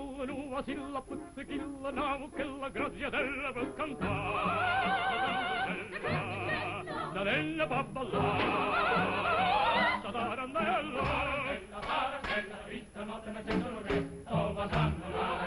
alla nuova silla puzzichilla namo che la grazia della per cantare la nella babballa sadarandella la saracella ritta notte ma sentono che o vasanno la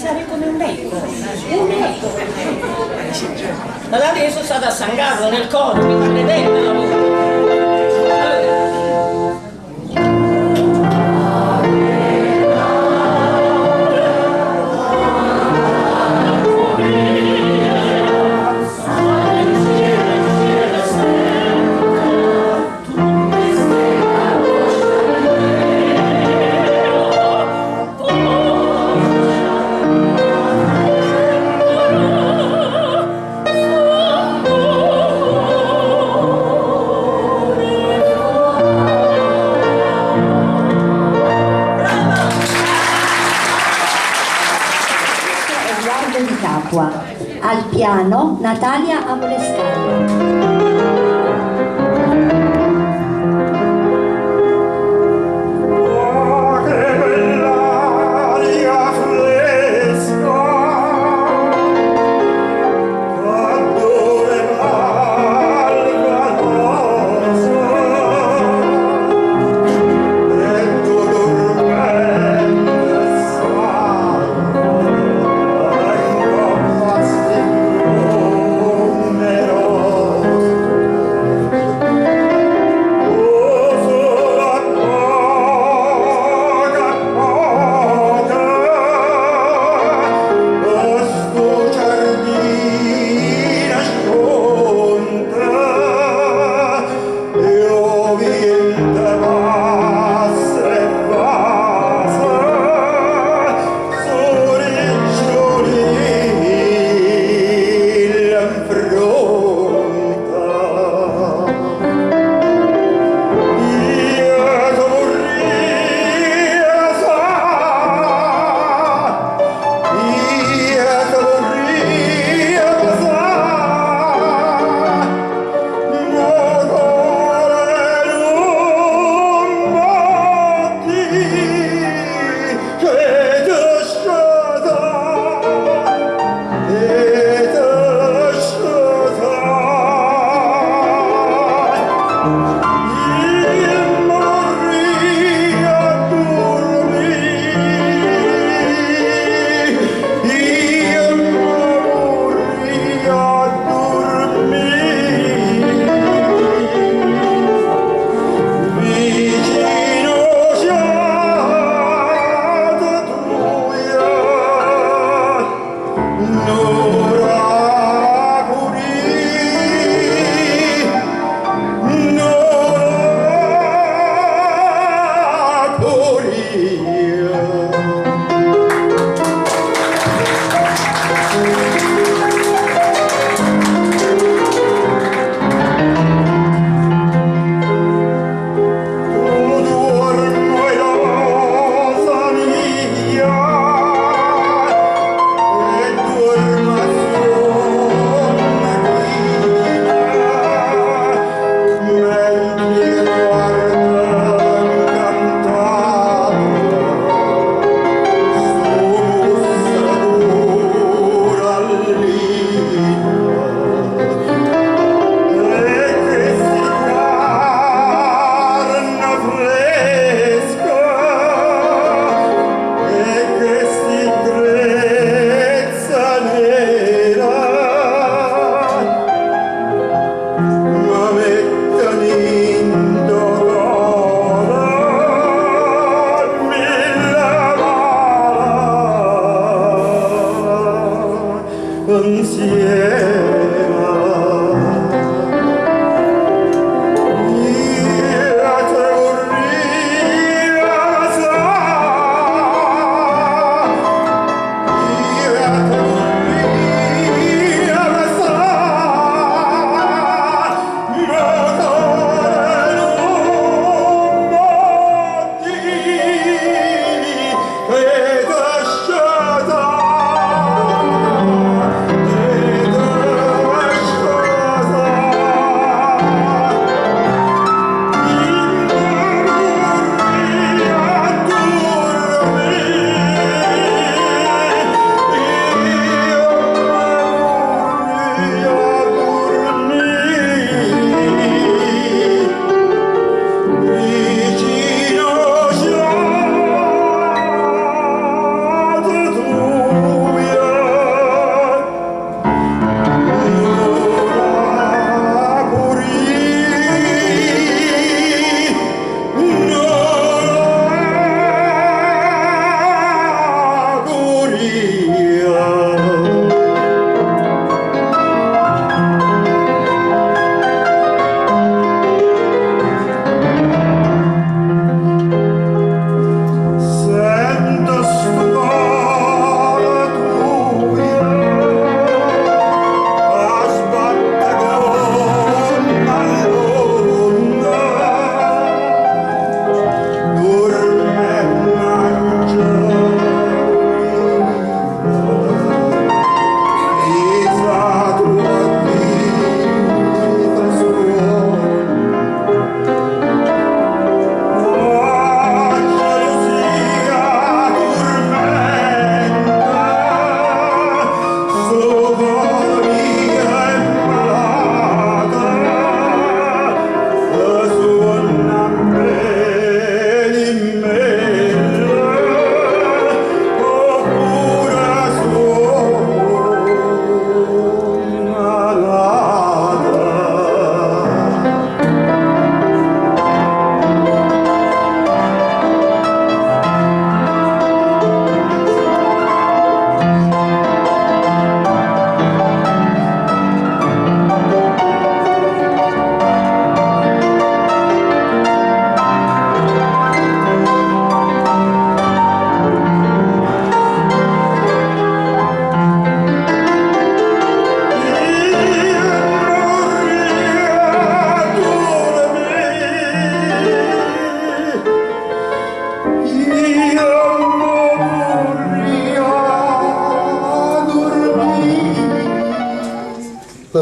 stare come un ecco. Ma adesso state a sangarlo nel corpo, mi credete la al piano Natalia Amolescaglio. No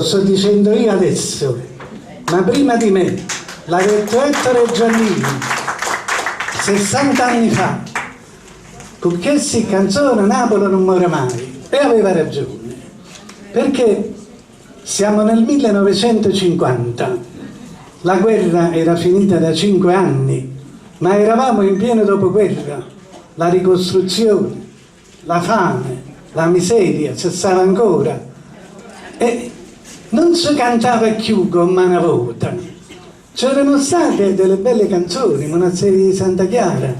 sto dicendo io adesso, ma prima di me l'ha detto Ettore Giannini 60 anni fa, con che si canzone Napoli non muore mai, e aveva ragione, perché siamo nel 1950, la guerra era finita da 5 anni, ma eravamo in pieno dopoguerra, la ricostruzione, la fame, la miseria cessava ancora e non si cantava più con mano vuota. C'erano state delle belle canzoni, Monasteri di Santa Chiara,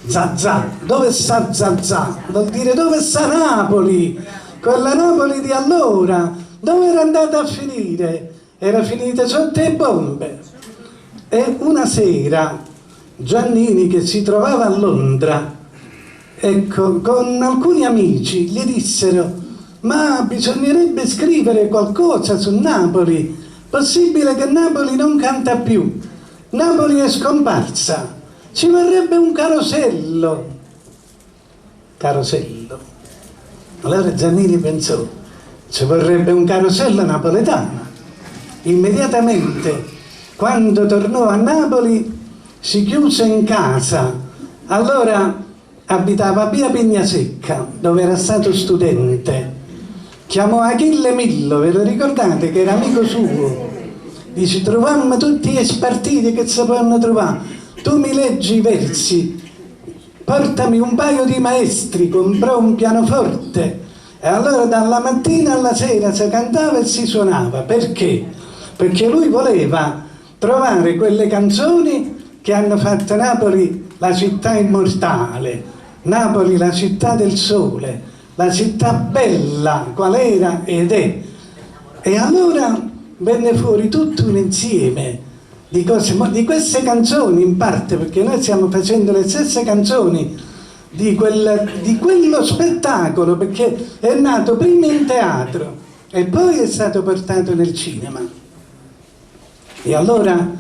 Zazà, dove sta Zazà? Vuol dire dove sta Napoli? Quella Napoli di allora, dove era andata a finire? Era finita sotto le bombe. E una sera Giannini, che si trovava a Londra, ecco, con alcuni amici, gli dissero: ma bisognerebbe scrivere qualcosa su Napoli, possibile che Napoli non canta più, Napoli è scomparsa, ci vorrebbe un carosello. Allora Giannini pensò: ci vorrebbe un carosello napoletano. Immediatamente, quando tornò a Napoli, si chiuse in casa. Allora abitava a via Pignasecca, dove era stato studente. Chiamò Achille Millo, ve lo ricordate, che era amico suo? Dice: trovammo tutti gli spartiti che si possono trovare, tu mi leggi i versi, portami un paio di maestri. Comprò un pianoforte e allora dalla mattina alla sera si cantava e si suonava. Perché? Perché lui voleva trovare quelle canzoni che hanno fatto Napoli la città immortale, Napoli la città del sole, la città bella qual era ed è. E allora venne fuori tutto un insieme di cose, di queste canzoni in parte, perché noi stiamo facendo le stesse canzoni di quello spettacolo, perché è nato prima in teatro e poi è stato portato nel cinema. E allora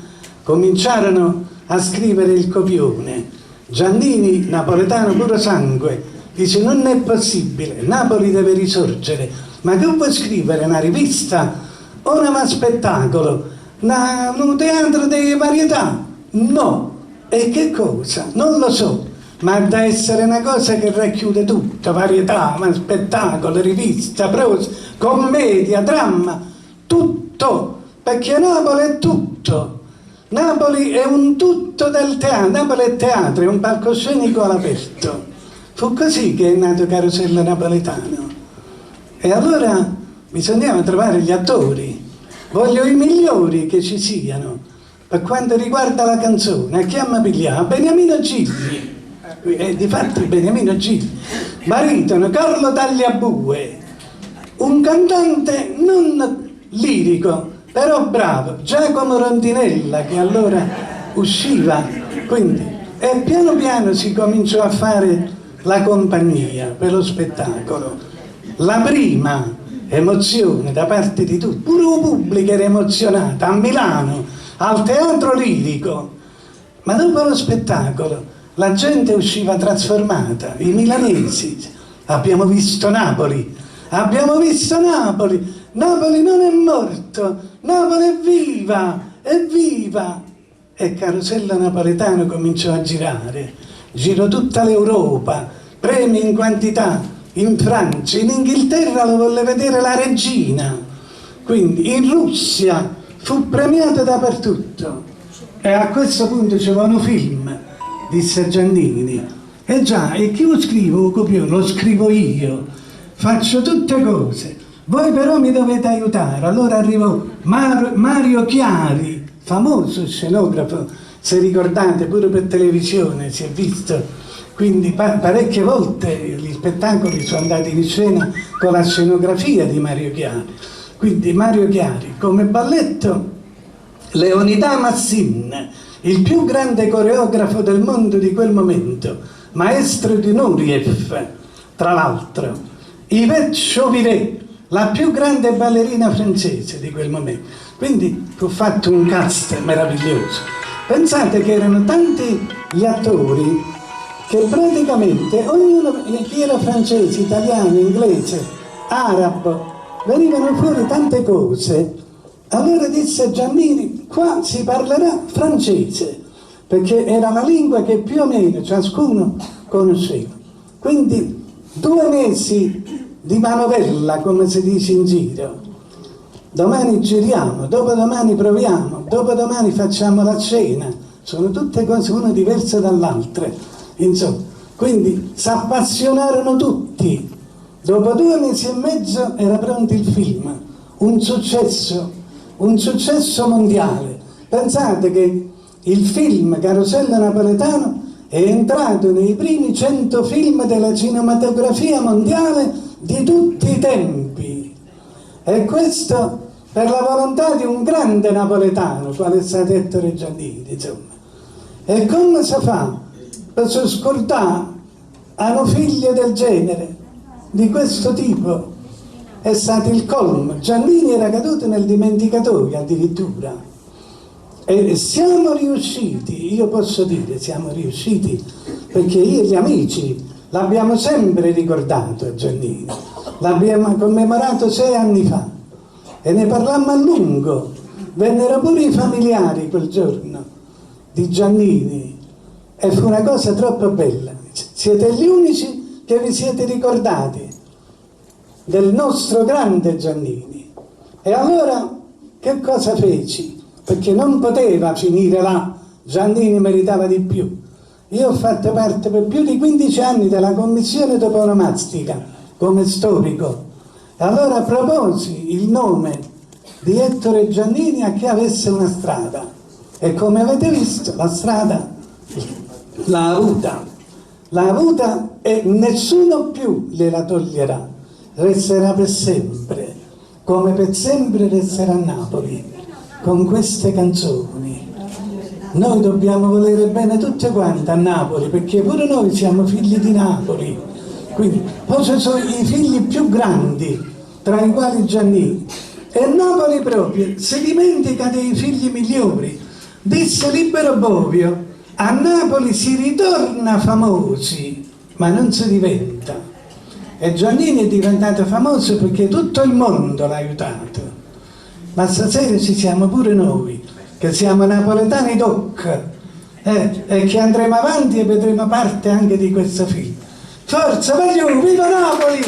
cominciarono a scrivere il copione. Giannini, napoletano puro sangue, dice: non è possibile, Napoli deve risorgere. Ma che vuoi scrivere? Una rivista o una spettacolo? Un teatro di varietà? No. E che cosa? Non lo so, ma da essere una cosa che racchiude tutto: varietà, ma spettacolo, rivista, prosa, commedia, dramma, tutto, perché Napoli è tutto. Napoli è un tutto del teatro, Napoli è teatro, è un palcoscenico all'aperto. Fu così che è nato Carosello Napoletano. E allora bisognava trovare gli attori. Voglio i migliori che ci siano per quanto riguarda la canzone. A chi ama pigliare? Beniamino Gigli. Difatti Beniamino Gigli, baritono Carlo Tagliabue, un cantante non lirico però bravo, Giacomo Rondinella, che allora usciva, quindi, e piano piano si cominciò a fare la compagnia per lo spettacolo. La prima emozione da parte di tutti, pure il pubblico era emozionato, a Milano, al Teatro Lirico, ma dopo lo spettacolo la gente usciva trasformata, i milanesi: abbiamo visto Napoli, abbiamo visto Napoli, Napoli non è morto, Napoli è viva, è viva. E Carosello Napoletano cominciò a girare, girò tutta l'Europa, premi in quantità, in Francia, in Inghilterra lo volle vedere la regina, quindi in Russia fu premiato dappertutto. E a questo punto ci vuole un film, disse Giannini. E già, e chi lo scrivo, copione? Lo scrivo io, faccio tutte cose. Voi però mi dovete aiutare. Allora arrivò Mario Chiari, famoso scenografo, se ricordate, pure per televisione si è visto, quindi parecchie volte gli spettacoli sono andati in scena con la scenografia di Mario Chiari. Quindi Mario Chiari, come balletto, Leonidas Massin, il più grande coreografo del mondo di quel momento, maestro di Nureyev, tra l'altro, Yvette Chauviré, la più grande ballerina francese di quel momento. Quindi fu fatto un cast meraviglioso. Pensate che erano tanti gli attori che praticamente ognuno, chi era francese, italiano, inglese, arabo, venivano fuori tante cose. Allora disse Giannini, qua si parlerà francese, perché era la lingua che più o meno ciascuno conosceva. Quindi 2 mesi di manovella, come si dice in giro. Domani giriamo, dopodomani proviamo, dopodomani facciamo la cena. Sono tutte cose una diverse dall'altra. Insomma, quindi si appassionarono tutti. Dopo 2 mesi e mezzo era pronto il film, un successo mondiale. Pensate che il film Carosello Napoletano è entrato nei primi 100 film della cinematografia mondiale di tutti i tempi. E questo per la volontà di un grande napoletano, quale è stato Ettore Giannini, insomma. E come si fa per scordare a un figlio del genere, di questo tipo? È stato il colmo. Giannini era caduto nel dimenticatoio addirittura. E siamo riusciti, io posso dire siamo riusciti, perché io e gli amici l'abbiamo sempre ricordato a Giannini, l'abbiamo commemorato 6 anni fa e ne parlammo a lungo. Vennero pure i familiari quel giorno di Giannini e fu una cosa troppo bella. Siete gli unici che vi siete ricordati del nostro grande Giannini. E allora che cosa feci? Perché non poteva finire là, Giannini meritava di più. Io ho fatto parte per più di 15 anni della commissione toponomastica come storico, e allora proposi il nome di Ettore Giannini a chi avesse una strada, e come avete visto la strada l'ha avuta e nessuno più gliela toglierà, resterà per sempre, come per sempre resterà a Napoli. Con queste canzoni noi dobbiamo volere bene tutte quante a Napoli, perché pure noi siamo figli di Napoli. Quindi poi ci sono i figli più grandi, tra i quali Giannini, e Napoli proprio si dimentica dei figli migliori. Disse Libero Bovio: a Napoli si ritorna famosi ma non si diventa. E Giannini è diventato famoso perché tutto il mondo l'ha aiutato. Ma stasera ci siamo pure noi, che siamo napoletani doc, e che andremo avanti e vedremo parte anche di questo film. Forza, voglio, viva Napoli!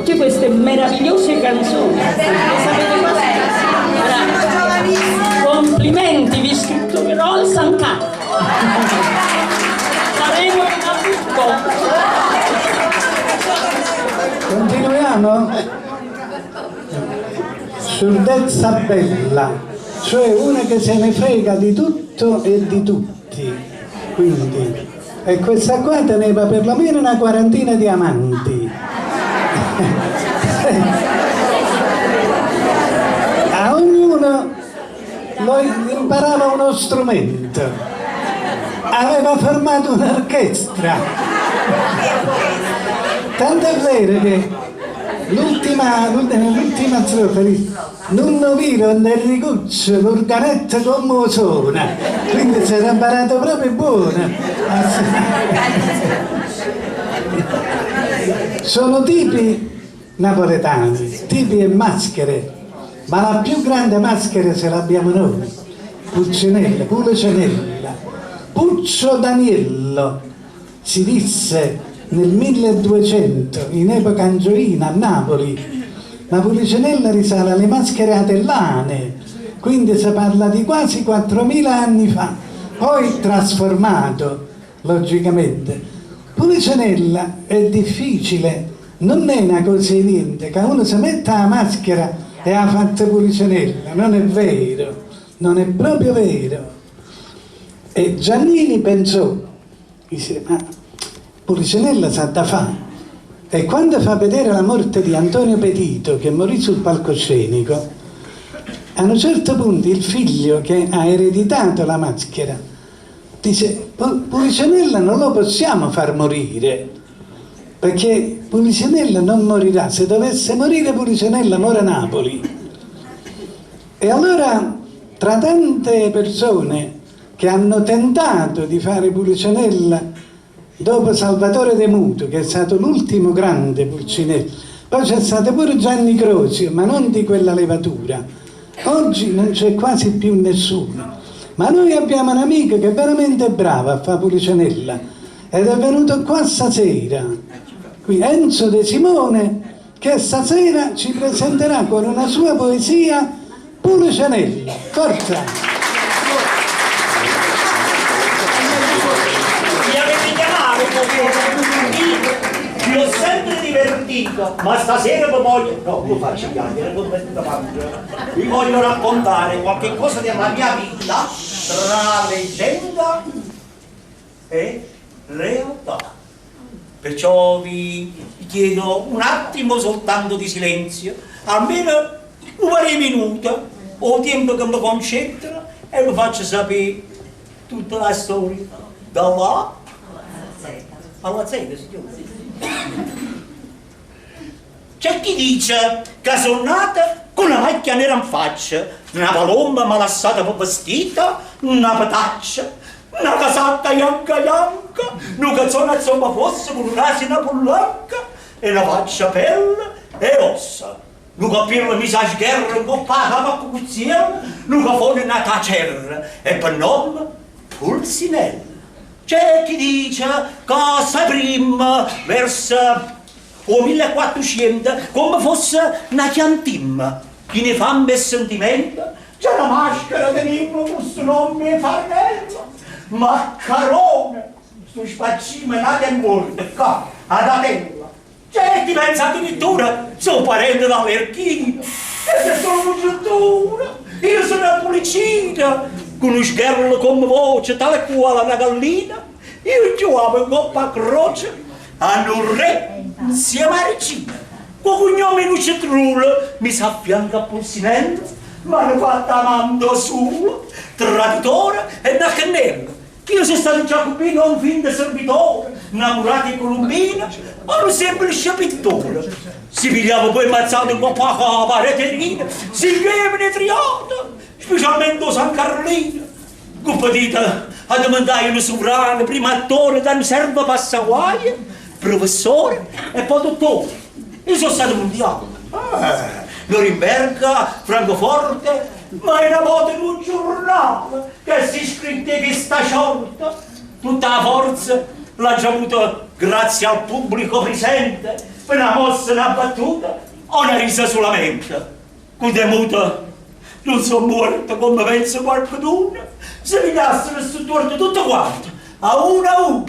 Tutte queste meravigliose canzoni. Sapete cosa? Complimenti, vi scritturerò il Sanca. Saremo in Nabucco. Continuiamo? Sciurdezza bella, cioè una che se ne frega di tutto e di tutti. Quindi E questa qua teneva perlomeno una quarantina di amanti. A ognuno lo imparava uno strumento, aveva formato un'orchestra, tanto è vero che l'ultima strofa non noviro nel riguccio l'organetto come suona, quindi si era imparato proprio buona. Sono tipi napoletani, tipi e maschere, ma la più grande maschera ce l'abbiamo noi, Pulcinella, Puccio Daniello, si disse nel 1200, in epoca angioina, a Napoli. Ma Pulcinella risale alle maschere atellane, quindi si parla di quasi 4.000 anni fa, poi trasformato, logicamente. Pulcinella è difficile, non è una cosa niente, che uno si metta la maschera e ha fatto Pulcinella, non è vero, non è proprio vero. E Giannini pensò, dice, ma Pulcinella sa da fare. E quando fa vedere la morte di Antonio Petito, che morì sul palcoscenico, a un certo punto il figlio che ha ereditato la maschera dice: Pulcinella non lo possiamo far morire, perché Pulcinella non morirà, se dovesse morire Pulcinella muore a Napoli. E allora, tra tante persone che hanno tentato di fare Pulcinella, dopo Salvatore De Muto, che è stato l'ultimo grande Pulcinella, poi c'è stato pure Gianni Crosio, ma non di quella levatura. Oggi non c'è quasi più nessuno. Ma noi abbiamo un amico che è veramente bravo a fare Pulcinella ed è venuto qua stasera, qui Enzo De Simone, che stasera ci presenterà con una sua poesia Pulcinella. Forza! Mi ho sempre divertito, ma stasera vi voglio... No, lo faccio piangere, vi voglio raccontare qualche cosa della mia vita tra leggenda e realtà. Perciò vi chiedo un attimo soltanto di silenzio, almeno un paio di minuti, o tempo che mi concentro e vi faccio sapere tutta la storia. Da là alla Z, signore. C'è chi dice che sono nata con una macchia nera in faccia, una palomba malassata per vestita, una pataccia, una casacca bianca, un cazzone insomma fosse con un'asina pollanca e una faccia pelle e ossa. Un capello mi sa sgherra, un po' paga con cucchiaio, un cafone una tacerra e per nome Pulcinella. C'è chi dice cosa prima, verso il 1400, come fosse una chiantimma, chi ne fa un bel sentimento, c'è una maschera di libro, questo nome farnello, maccarone, sto spaccino nato e morto, qua, ad Atella. C'è chi pensa addirittura, sono parente dall'Erchino, e se sono congiuntura, io sono una pulicina, con uno sgherlo come voce, tale quale una gallina, io chiamo in coppa a croce, hanno un re insieme a regina. Con cognome non c'è trullo, mi sa affianca a Pulcinella, ma hanno fatto amando suo, traditore e da cannella. Io sono stato giacobino, un fin di servitore, innamorato di Colombina, o un semplice pittore. Si pigliava poi ammazzato in coppa a pareterina, si viene triato, specialmente San Carlino. Con petita a domandare un sovrano, prima attore, dan serva passaguaia, professore e poi dottore. Io sono stato mondiale. Norimberga, Francoforte, ma è una volta in un giornale che si scritte che sta sciolta. Tutta la forza l'ha già avuta grazie al pubblico presente, per una mossa, una battuta o una risa solamente. Con temuta non sono morto come pensa qualcuno. Se mi dassero sto torto tutto quanto, a uno.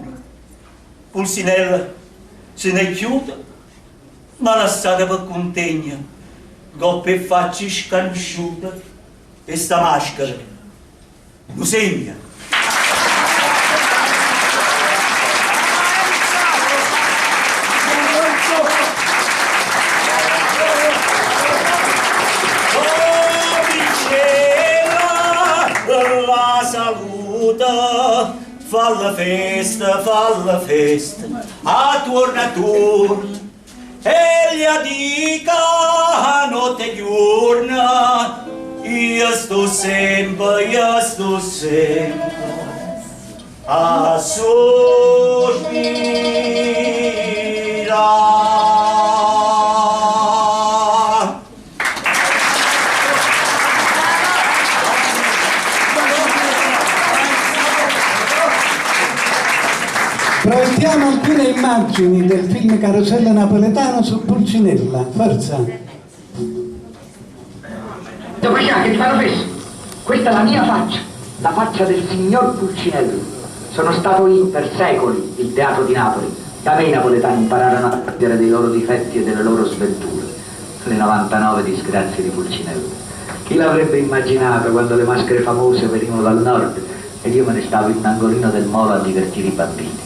Pulcinella se ne chiude, ma lasciate per contegno, goppe facce scansciute e sta maschera lo segna. saluta, falla festa, a turno a turno, e gli dica notte e giorno, io sto sempre a sospirare. Proiettiamo alcune immagini del film Carosello napoletano su Pulcinella. Forza! Dopodiché che ti fanno fesso? Questa è la mia faccia, la faccia del signor Pulcinello. Sono stato io per secoli il teatro di Napoli. Da me i napoletani impararono a perdere dei loro difetti e delle loro sventure. Le 99 disgrazie di Pulcinello. Chi l'avrebbe immaginato quando le maschere famose venivano dal nord ed io me ne stavo in un angolino del molo a divertire i bambini.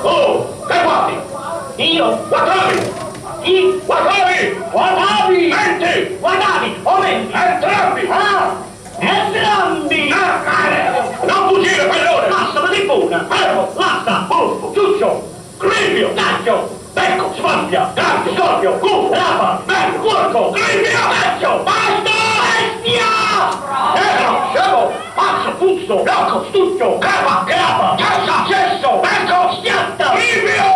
Oh, che guardi? Io? Guardavi! Guardavi! Menti! Guardavi! O menti? Entrambi! Ah! Entrambi! Non fuggire, pallone! Basta, ma di buona! Fermo! Lasta! Buffo! Ciuccio! Grivio! Taccio! Becco! Sfabbia! Gatto! Scorpio! Cu! Rapa! Becco! Porco! Grivio! Taccio! Basta! Bestia! Scemo! Pazzo! Puzzo! Rocco! Stuccio! Capa! Grapa! Cassa! Cesso! Becco! Schiatta! Grivio!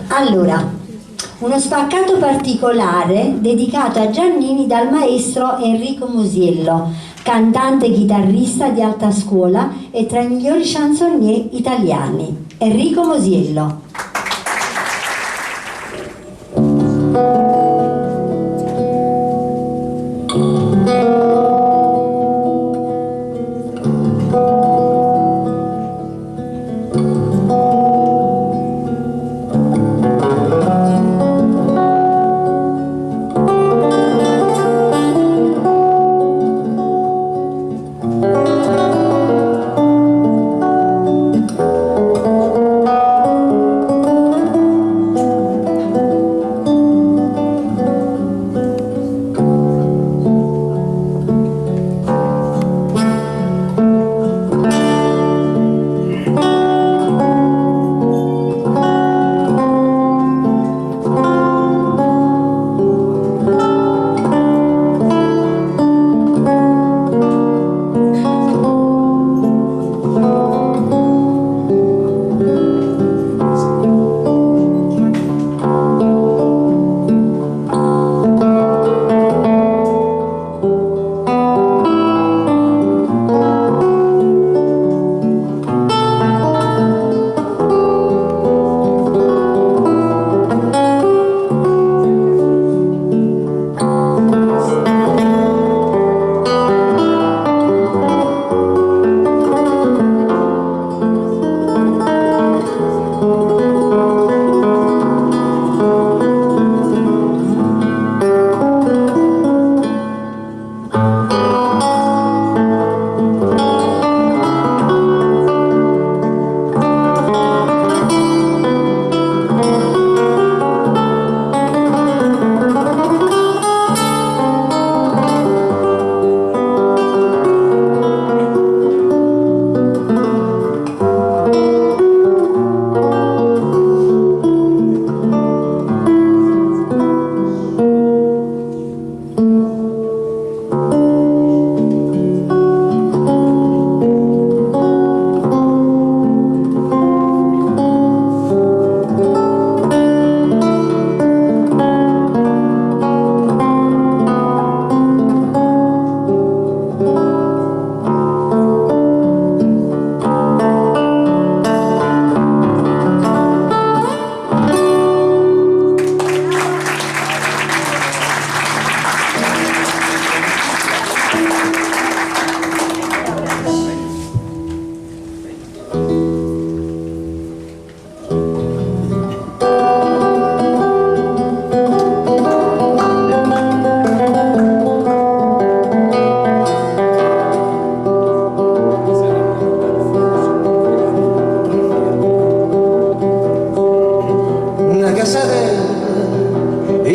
Allora, uno spaccato particolare dedicato a Giannini dal maestro Enrico Musiello, cantante e chitarrista di alta scuola e tra i migliori chansonnier italiani. Enrico Musiello.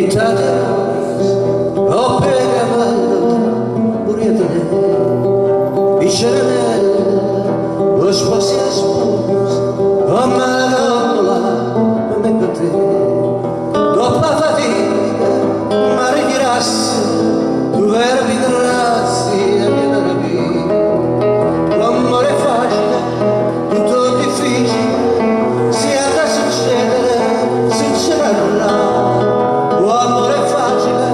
pintate o per cavallo pure a te i ceranelli lo sposi a sposi come la gondola a me per te dopo la fatica ma ritirassi tu verbi grassi e mi rapi l'amore è facile tutto è difficile si ha da succedere succederà l'amore è facile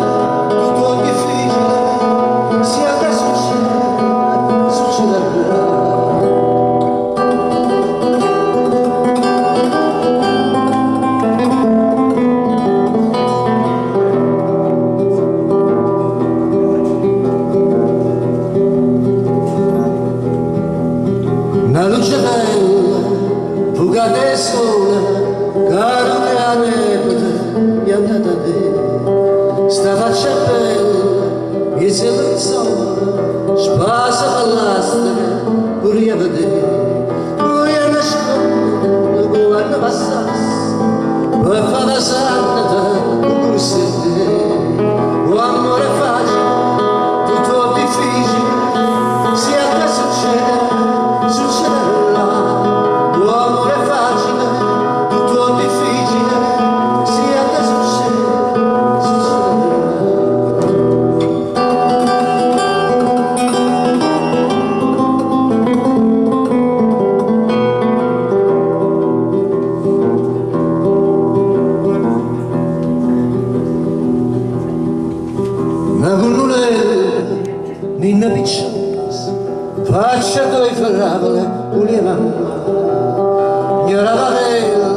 tutto è difficile si ha da succedere succederà. Una luce bella, fugata e sola, caro che a me è andata a te. Sta faccia bella, mi sembra il sole, spasa pallastra, pure a vedere. Poi a nascondere, poi a passare, poi fa da santa, pure se te. L'amore è facile, tutto è difficile, si ha da succedere. Succederà, l'amore è facile, tutto è difficile, si ha da succedere, una cunnulella, ninna picciola, faccia due favole, una mamma, mia ravanella,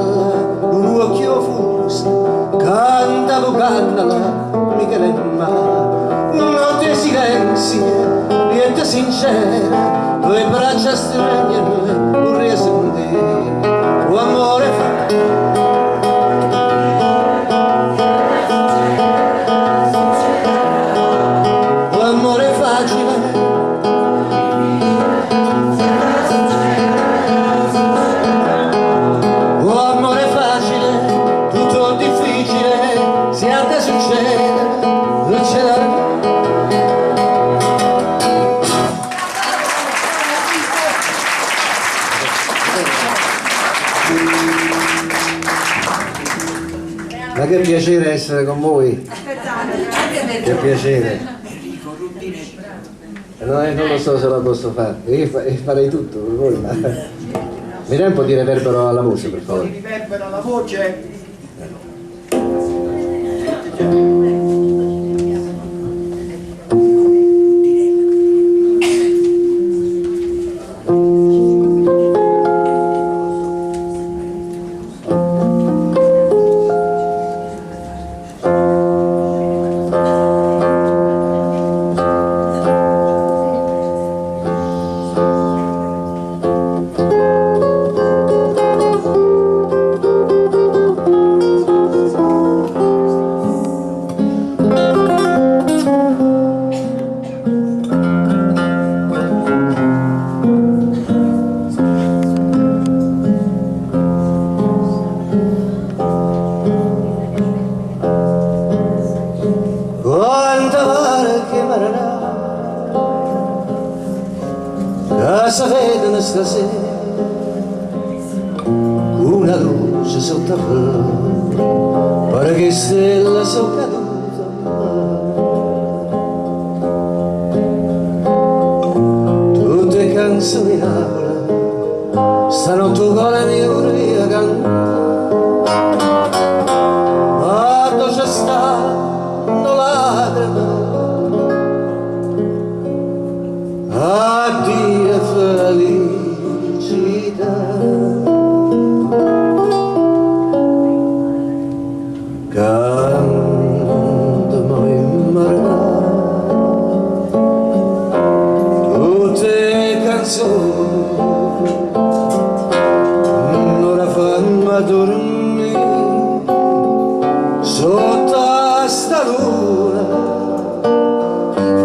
un occhio fuso, canta vocandala, mica le ma, notte silenzi, niente sincera, due braccia strane, un riesondere, un amore l'amore facile. Ma che piacere essere con voi, che piacere. Non lo so se la posso fare, io farei tutto per voi, ma mi dai un po' di reverbero alla voce per favore. Riverbero alla voce. Casa vedono stasera una luce sotto a flore, pare che stelle sono cadute. Tutte canzoni di Napoli stanotte con la mia orecchia cantano, ma dove c'è stanno lacrime addio felicità. Cantano in mare tutte canzoni, non la fanno dormire sotto a sta luna,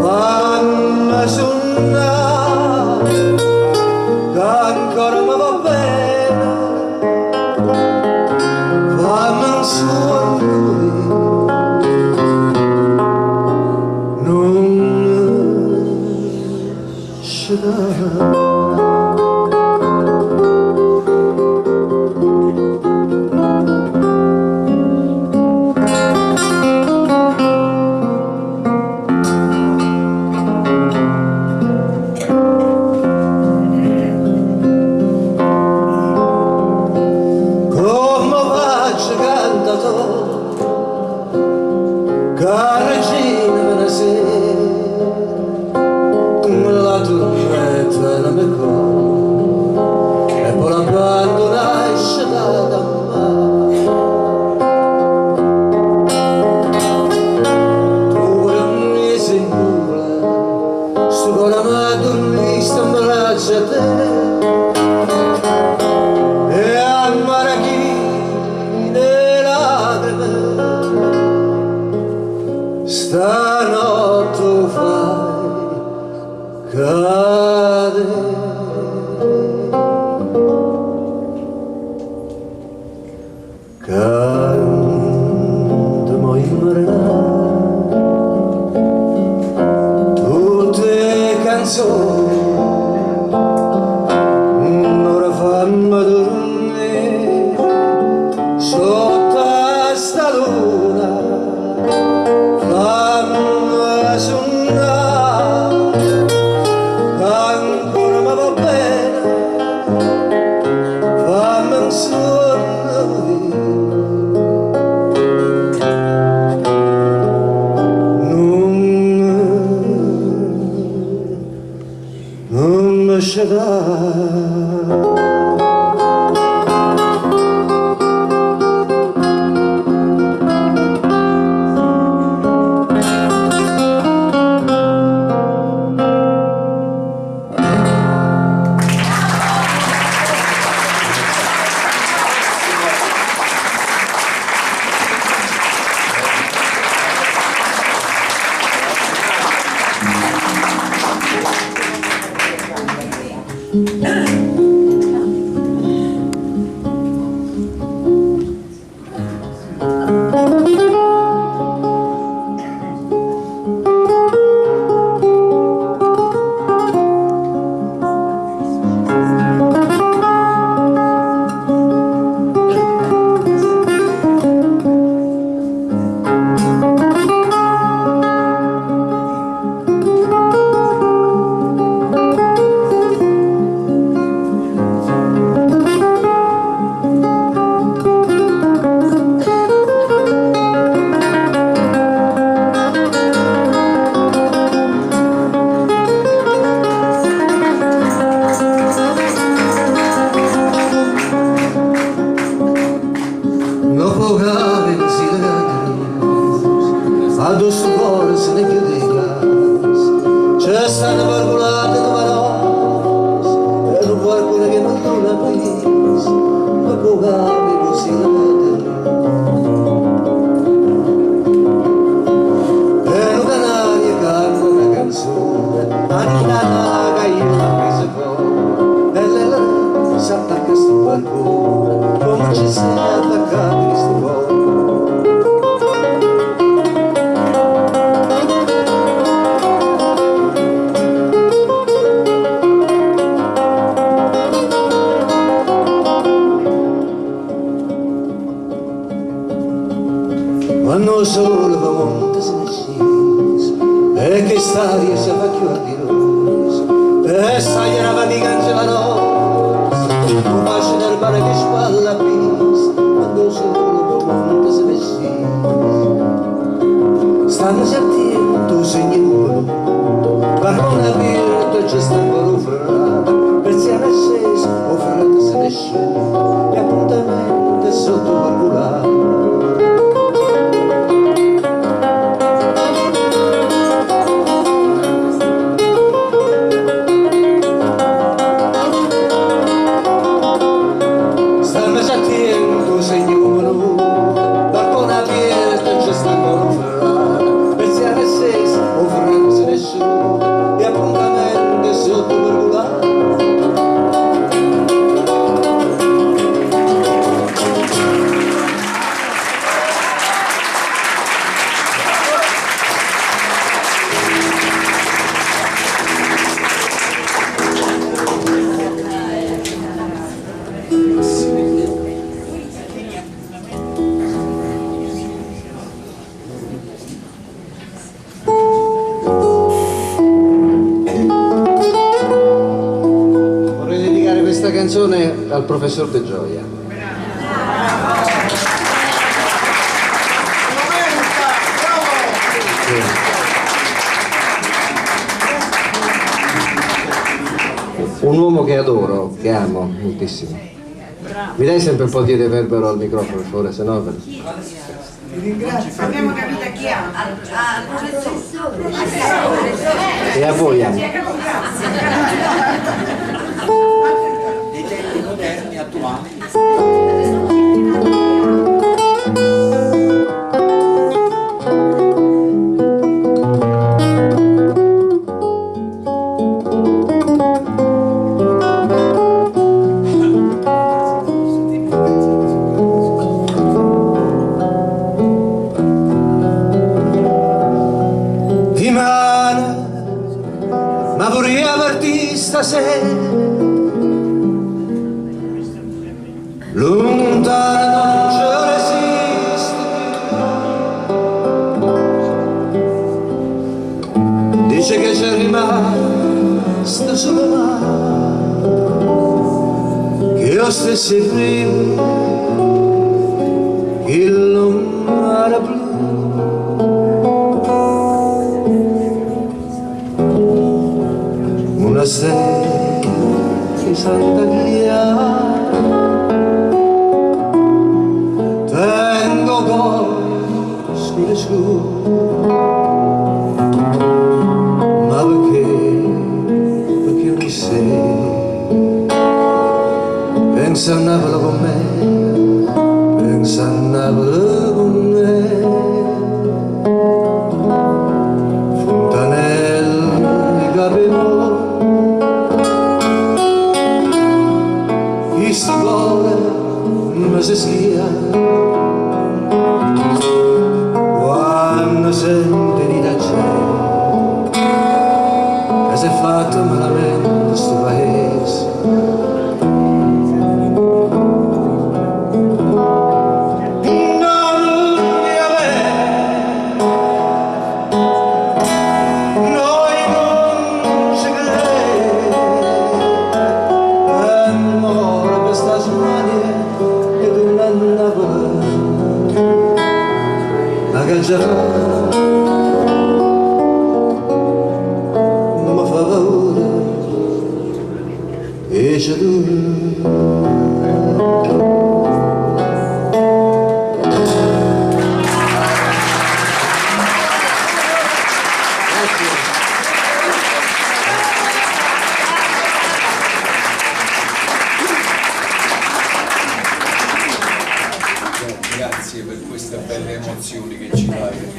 fammi suonare che ancora mi va bene, fammi un suono Carregina buonasera, la tormenta non mi coglie, e poi l'abbandonai sciatata a mare. Tu pure mi sei nulla, sto con la mano dormista in braccio a te, e a marachine lacrime, stanotte fai cadere. Cantiamo in marinare tutte canzoni, ora fammi dormire sotto sta luna, fammi suonare, ancora mi va bene, fammi un sonno vero. Non mi lasciare. Dopo che avevo silenziato, addosso cuore se ne chiude in casa, c'è stata parcolata di parola, e non qualcuno che non l'ha presa, dopo che avevo silenziato. E un canario canta una canzone, annata che io l'ho presa fuori, e lei si attacca a sto balcone, come ci sei attaccati in sto cuore. Quando solo va monte se ne scese, e che staria si fa più ardirosa, e sai era fatica la nostra, un bacio del mare che spalla a pista, quando solo va monte se ne scese. Stanno attento, segni numero, barone aperto c'è sta ancora ferrata, persiana accesa, o ferrata se ne scende, e appuntamento è sotto valvolato. E appuntamento sotto per volare. Questa canzone al professor De Gioia. Bravo! un uomo che adoro, che amo moltissimo. Mi dai sempre un po' di reverbero al microfono, per favore, se no... Abbiamo capito chi ha. E a voi anche. Nei tempi moderni, attuali. Ma vorrei averti stasera lontano non ci resiste, dice che c'è rimasto solo là, che io stessi prima che il mare blu. Una sera di Santa Chiara tengo poi scuro scuro, ma perché ogni sera pensa a Napoli con me, pensa a Napoli con me. Fontanelle di capello sto cuore mi si schia quando sente di da gente che si è fatto malamente sto paese. Ma fa paura e c'è tu. Grazie per queste belle emozioni che ci dai.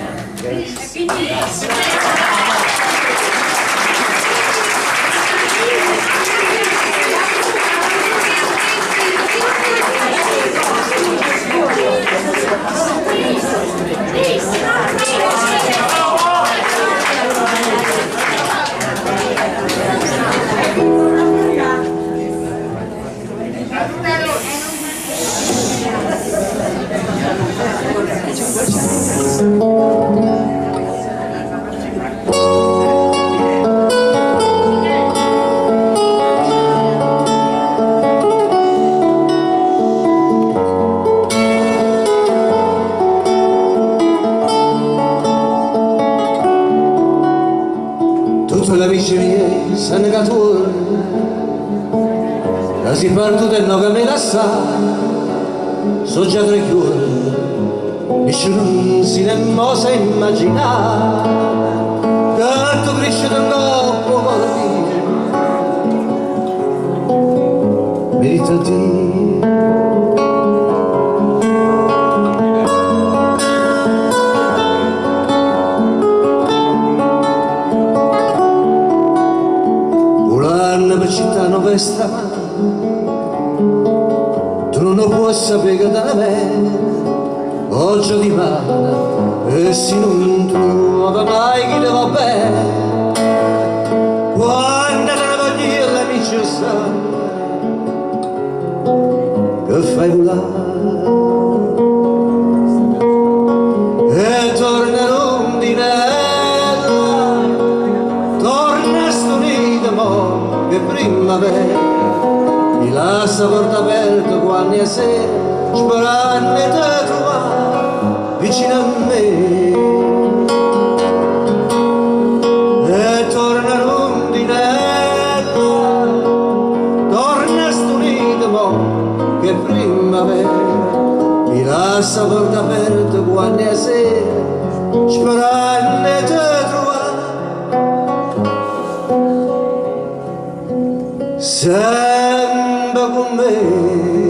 Tutti gli amici miei sanno che tu la si partuta e non che mi lascia, so già tre chiuri, nessuno si nemmeno sa immaginare che tu cresci da un coppo merita di per città non vesta tu non puoi sapere che da me oggi di mano e se non trova mai chi le va bene quando te ne voglio l'amici sa che fai volare e torna rondinella torna stonita mo che primavera mi lascia porta aperta quando è sera sperando di trovare vicino a me e torna rondinella sperando di trovare sempre con me.